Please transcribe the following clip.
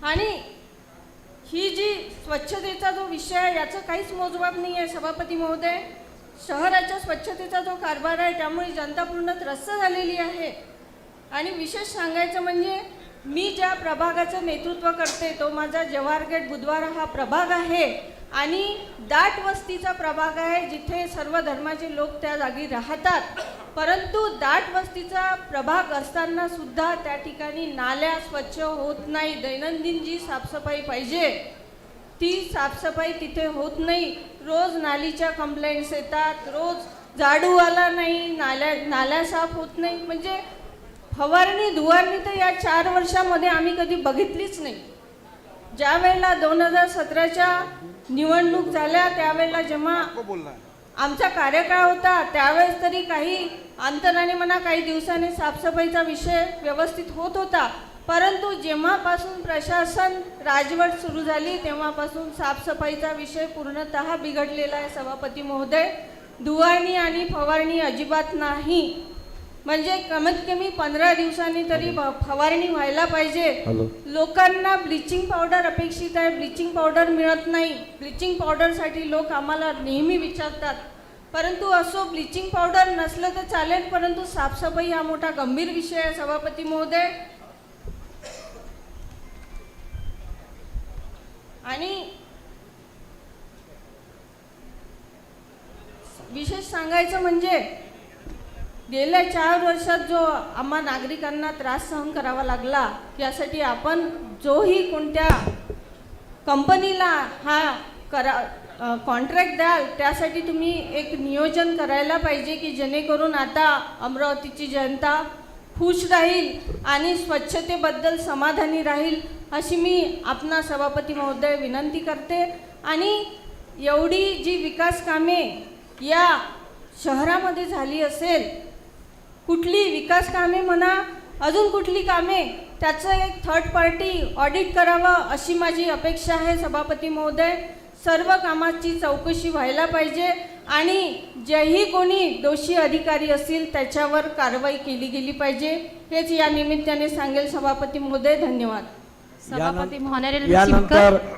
आणि ही जी स्वच्छतेचा जो विषय आहे याचं काहीच मोजमाप नाही आहे सभापती महोदय. शहराच्या स्वच्छतेचा जो कारभार आहे त्यामुळे जनता पूर्ण त्रस्त झालेली आहे. आणि विशेष सांगायचं म्हणजे मी ज्या प्रभागाचं नेतृत्व करते तो माझा जवाहर गेट बुधवारा हा प्रभाग आहे आणि दाट वस्तीचा प्रभाग आहे जिथे सर्व धर्माचे लोक त्या जागी राहतात. परंतु दाट वस्तीचा प्रभाग असताना सुद्धा त्या ठिकाणी नाल्या स्वच्छ होत नाही. दैनंदिन जी साफसफाई पाहिजे ती साफसफाई तिथे होत नाही. रोज नालीच्या कंप्लेंट्स येतात, रोज झाडू आला नाही, नाल्या साफ होत नाही. म्हणजे फवारणी धुवारणी तर या 4 वर्षामध्ये आम्ही कधी बघितलीच नाही. ज्या वेळेला 2017च्या निवडणूक झाल्या त्यावेळेला जेव्हा आमचा कार्यकाळ होता त्यावेळेस तरी काही अंतराने म्हणा काही दिवसांनी साफसफाईचा विषय व्यवस्थित होत होता. परंतु जेव्हापासून प्रशासन राजवट सुरू झाली तेव्हापासून साफसफाईचा विषय पूर्णतः बिघडलेला आहे सभापती महोदय. धुवारणी आणि फवारणी अजिबात नाही. म्हणजे कमीत कमी 15 दिवसांनी तरी फवारणी व्हायला पाहिजे. लोकांना ब्लिचिंग पावडर अपेक्षित आहे, ब्लिचिंग पावडर मिळत नाही. ब्लिचिंग पावडरसाठी लोक आम्हाला नेहमी विचारतात. परंतु असो ब्लिचिंग पावडर नसलं तर चालेल परंतु साफसफाई हा मोठा गंभीर विषय आहे सभापती महोदय. आणि विशेष सांगायचं म्हणजे गेल्या 4 वर्षात जो आम्हा नागरिकांना त्रास सहन करावा लागला यासाठी आपण जोही कोणत्या कंपनीला हा कॉन्ट्रॅक्ट द्याल त्यासाठी तुम्ही एक नियोजन करायला पाहिजे की जेणेकरून आता अमरावतीची जनता खुश राहील आणि स्वच्छतेबद्दल समाधानी राहील अशी मी आपणा सभापती महोदय विनंती करते. आणि एवढी जी विकास कामे या शहरामध्ये झाली असेल, कुठली विकास कामे म्हणा अजून कुठली कामे त्याचं एक थर्ड पार्टी ऑडिट करावं अशी माझी अपेक्षा आहे सभापती महोदय. सर्व कामाची चौकशी व्हायला पाहिजे आणि जेही कोणी दोषी अधिकारी असतील त्याच्यावर कारवाई केली गेली पाहिजे हेच या निमित्ताने सांगेल सभापती महोदय. धन्यवाद. सभापती महोदय